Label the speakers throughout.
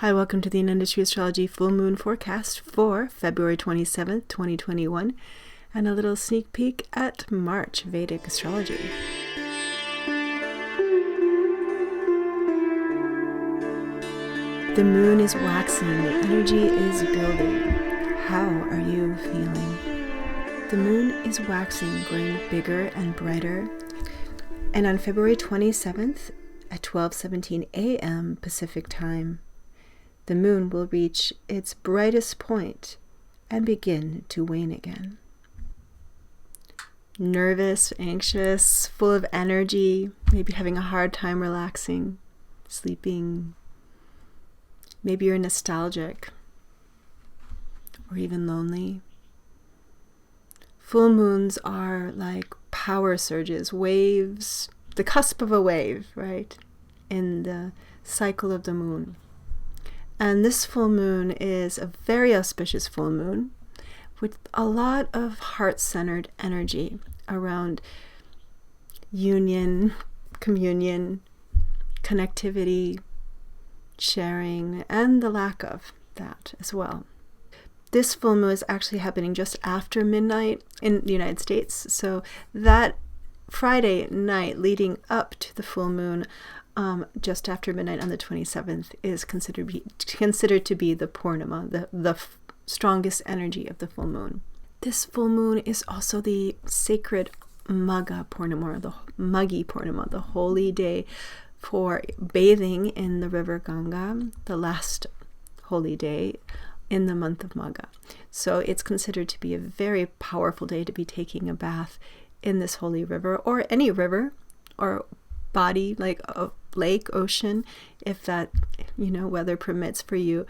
Speaker 1: Hi, welcome to the Industry Astrology Full Moon Forecast for February 27th, 2021, and a little sneak peek at March Vedic Astrology. The moon is waxing, the energy is building. How are you feeling? The moon is waxing, growing bigger and brighter, and on February 27th at 12:17 a.m. Pacific Time, the moon will reach its brightest point and begin to wane again. Nervous, anxious, full of energy, maybe having a hard time relaxing, sleeping. Maybe you're nostalgic or even lonely. Full moons are like power surges, waves, the cusp of a wave, right, in the cycle of the moon. And this full moon is a very auspicious full moon with a lot of heart-centered energy around union, communion, connectivity, sharing, and the lack of that as well. This full moon is actually happening just after midnight in the United States. So that Friday night leading up to the full moon, just after midnight on the 27th, is considered to be the Purnima, the strongest energy of the full moon. This full moon is also the sacred Maghi Purnima, or the Maghi Purnima, the holy day for bathing in the river Ganga, the last holy day in the month of Magha. So it's considered to be a very powerful day to be taking a bath in this holy river, or any river or body like a lake, ocean, if that, weather permits for you.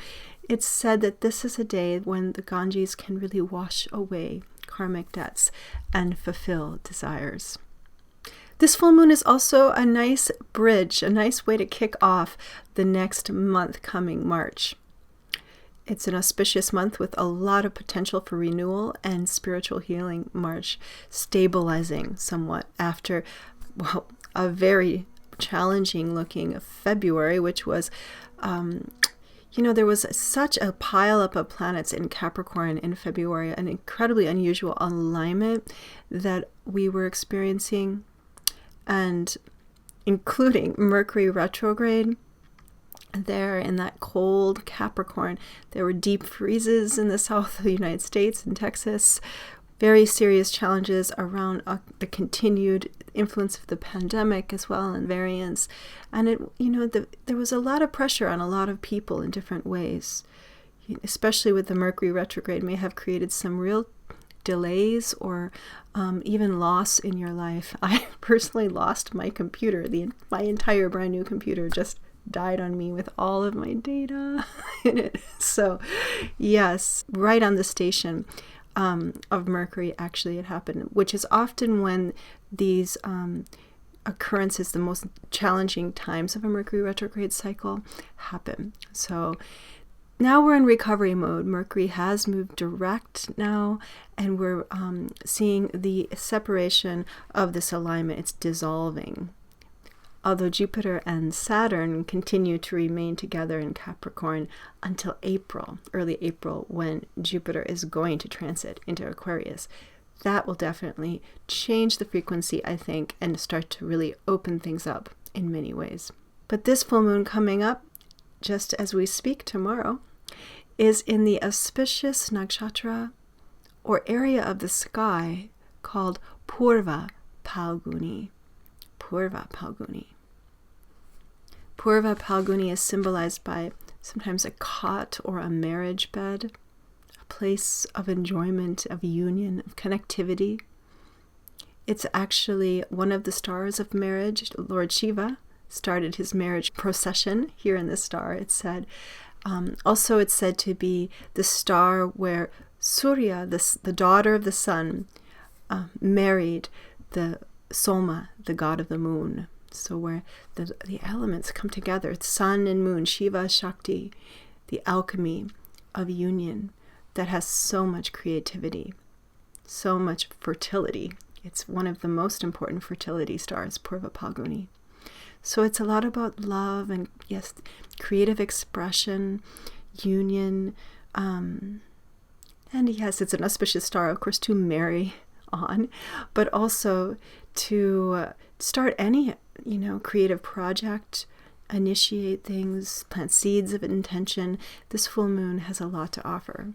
Speaker 1: It's said that this is a day when the Ganges can really wash away karmic debts and fulfill desires. This full moon is also a nice bridge, a nice way to kick off the next month coming, March. It's an auspicious month with a lot of potential for renewal and spiritual healing. March stabilizing somewhat after, a very challenging looking February, which was, there was such a pile up of planets in Capricorn in February, an incredibly unusual alignment that we were experiencing, and including Mercury Retrograde. There in that cold Capricorn, there were deep freezes in the south of the United States and Texas, very serious challenges around the continued influence of the pandemic as well, and variants. And there was a lot of pressure on a lot of people in different ways, especially with the Mercury retrograde, may have created some real delays or even loss in your life. I personally lost my computer. My entire brand new computer just died on me with all of my data in it. So yes, right on the station of Mercury, actually, it happened, which is often when these occurrences, the most challenging times of a Mercury retrograde cycle, happen. So now we're in recovery mode. Mercury has moved direct now, and we're seeing the separation of this alignment. It's dissolving. Although Jupiter and Saturn continue to remain together in Capricorn until April, early April, when Jupiter is going to transit into Aquarius. That will definitely change the frequency, I think, and start to really open things up in many ways. But this full moon coming up, just as we speak tomorrow, is in the auspicious nakshatra, or area of the sky, called Purva Phalguni. Purva Phalguni. Purva Phalguni is symbolized by sometimes a cot or a marriage bed, a place of enjoyment, of union, of connectivity. It's actually one of the stars of marriage. Lord Shiva started his marriage procession here in this star, it's said. Also, it's said to be the star where Surya, the daughter of the sun, married the Soma, the god of the moon. So where the elements come together, sun and moon, Shiva, Shakti, the alchemy of union that has so much creativity, so much fertility. It's one of the most important fertility stars, Purva Phalguni. So it's a lot about love and, yes, creative expression, union, and yes, it's an auspicious star, of course, to marry on, but also to start any, creative project, initiate things, plant seeds of intention. This full moon has a lot to offer.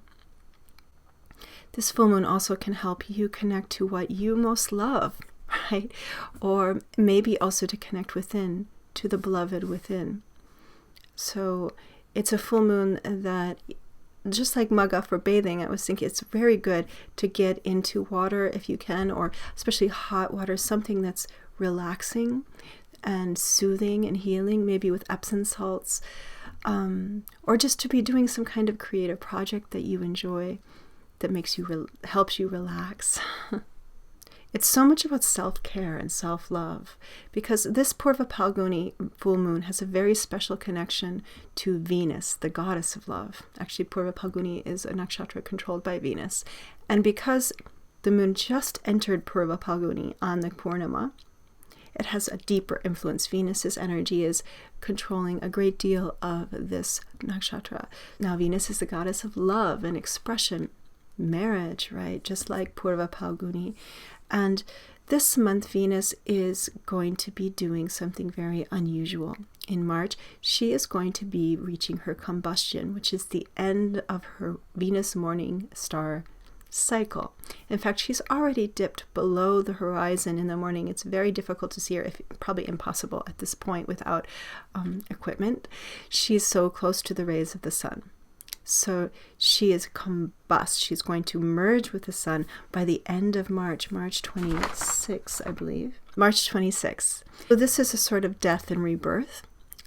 Speaker 1: This full moon also can help you connect to what you most love, right? Or maybe also to connect within, to the beloved within. So it's a full moon that, just like Magha for bathing, I was thinking it's very good to get into water if you can, or especially hot water, something that's relaxing and soothing and healing, maybe with Epsom salts, or just to be doing some kind of creative project that you enjoy, that makes you helps you relax. It's so much about self-care and self-love, because this Purva Phalguni full moon has a very special connection to Venus, the goddess of love. Actually, Purva Phalguni is a nakshatra controlled by Venus. And because the moon just entered Purva Phalguni on the Purnima, it has a deeper influence. Venus's energy is controlling a great deal of this nakshatra. Now, Venus is the goddess of love and expression, marriage, right? Just like Purva Phalguni. And this month, Venus is going to be doing something very unusual. In March, she is going to be reaching her combustion, which is the end of her Venus morning star cycle. In fact, she's already dipped below the horizon in the morning. It's very difficult to see her, probably impossible at this point without equipment. She's so close to the rays of the sun. So she is combust. She's going to merge with the sun by the end of March 26, I believe. March 26. So this is a sort of death and rebirth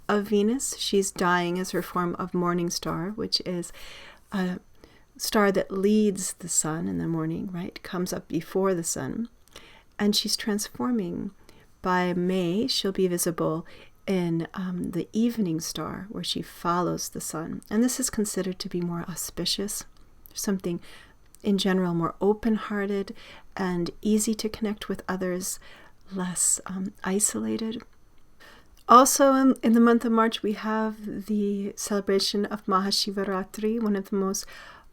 Speaker 1: of Venus. She's dying as her form of morning star, which is a star that leads the sun in the morning, right? Comes up before the sun. And she's transforming. By May, she'll be visible in the evening star, where she follows the sun. And this is considered to be more auspicious, something in general more open-hearted and easy to connect with others, less isolated. Also in the month of March, we have the celebration of Mahashivaratri, one of the most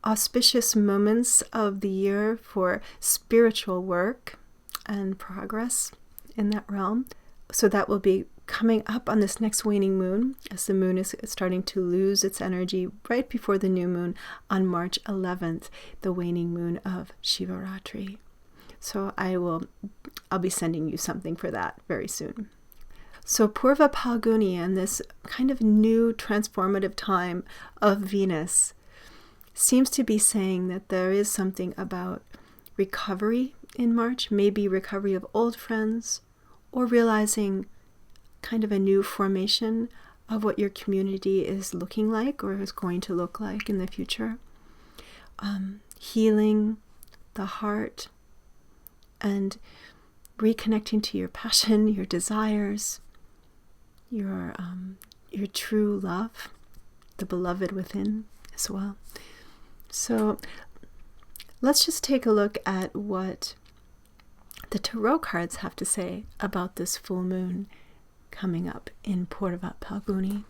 Speaker 1: auspicious moments of the year for spiritual work and progress in that realm. So that will be coming up on this next waning moon, as the moon is starting to lose its energy right before the new moon on March 11th, the waning moon of Shivaratri. So I'll be sending you something for that very soon. So Purva Phalguni, and this kind of new transformative time of Venus, seems to be saying that there is something about recovery in March, maybe recovery of old friends, or realizing kind of a new formation of what your community is looking like or is going to look like in the future. Healing the heart and reconnecting to your passion, your desires, your true love, the beloved within as well. So let's just take a look at what the tarot cards have to say about this full moon coming up in Purva Phalguni.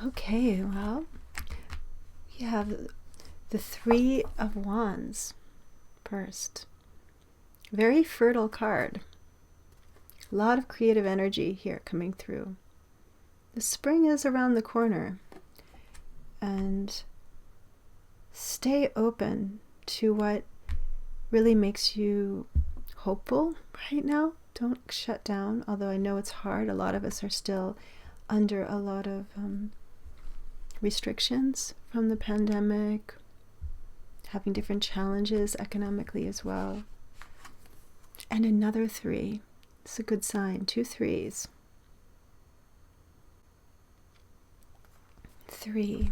Speaker 1: Okay, well, we have the Three of Wands first. Very fertile card. A lot of creative energy here coming through. The spring is around the corner. And stay open to what really makes you hopeful right now. Don't shut down, although I know it's hard. A lot of us are still under a lot of restrictions from the pandemic, having different challenges economically as well. And another three, It's a good sign. 2 3s. 3.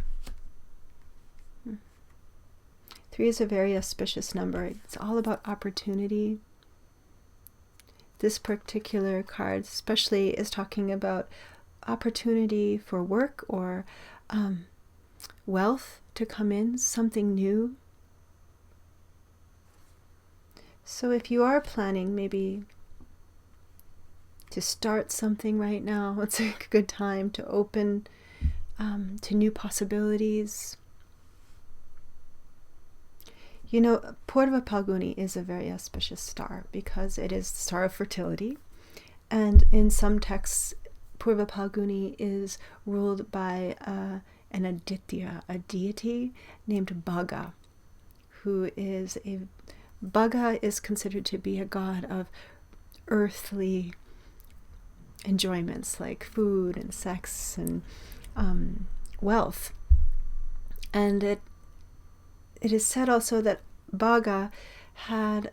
Speaker 1: 3 is a very auspicious number. It's all about opportunity. This particular card especially is talking about opportunity for work or wealth to come in, something new. So if you are planning maybe to start something right now, it's a good time to open to new possibilities. You know, Purva Phalguni is a very auspicious star because it is the star of fertility. And in some texts, Purva Phalguni is ruled by an Aditya, a deity named Bhaga, who is Bhaga is considered to be a god of earthly enjoyments like food and sex and wealth. And it is said also that Bhaga had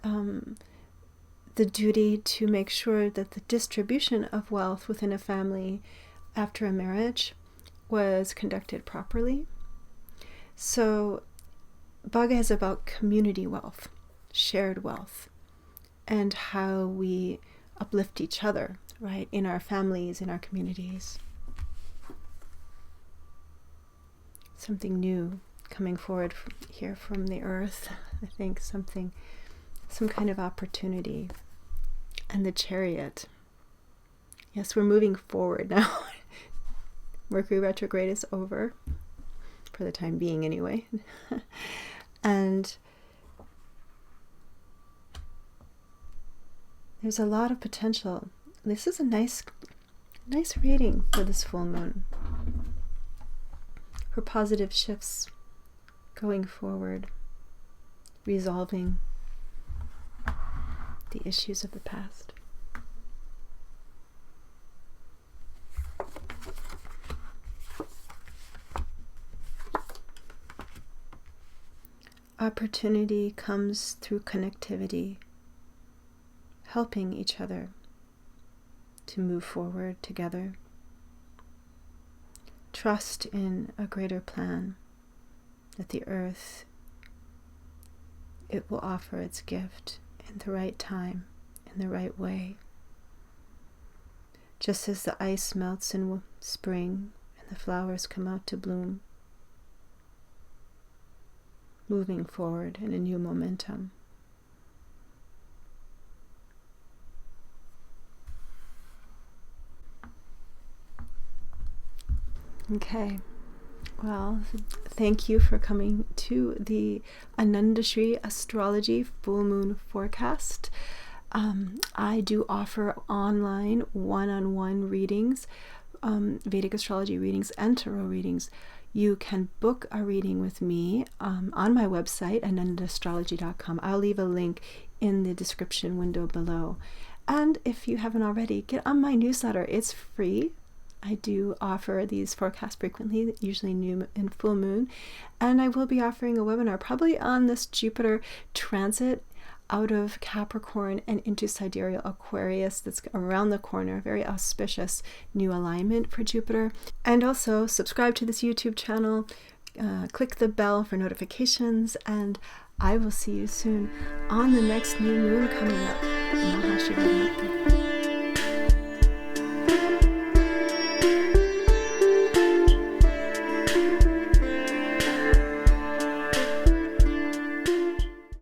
Speaker 1: the duty to make sure that the distribution of wealth within a family after a marriage was conducted properly. So Bhaga is about community wealth, shared wealth, and how we uplift each other, right, in our families, in our communities. Something new coming forward here from the earth. I think some kind of opportunity. And the Chariot. Yes, we're moving forward now. Mercury Retrograde is over, for the time being anyway. And there's a lot of potential. This is a nice reading for this full moon. For positive shifts going forward, resolving the issues of the past. Opportunity comes through connectivity, helping each other to move forward together. Trust in a greater plan, that the earth, it will offer its gift in the right time, in the right way. Just as the ice melts in spring and the flowers come out to bloom, moving forward in a new momentum. Okay, well, thank you for coming to the Anandashri Astrology Full Moon Forecast. I do offer online one-on-one readings, Vedic Astrology readings and Tarot readings. You can book a reading with me on my website, anandastrology.com. I'll leave a link in the description window below. And if you haven't already, get on my newsletter. It's free. I do offer these forecasts frequently, usually new and full moon. And I will be offering a webinar probably on this Jupiter transit out of Capricorn and into Sidereal Aquarius that's around the corner. Very auspicious new alignment for Jupiter. And also subscribe to this YouTube channel, click the bell for notifications, and I will see you soon on the next new moon coming up. Mahashivratri.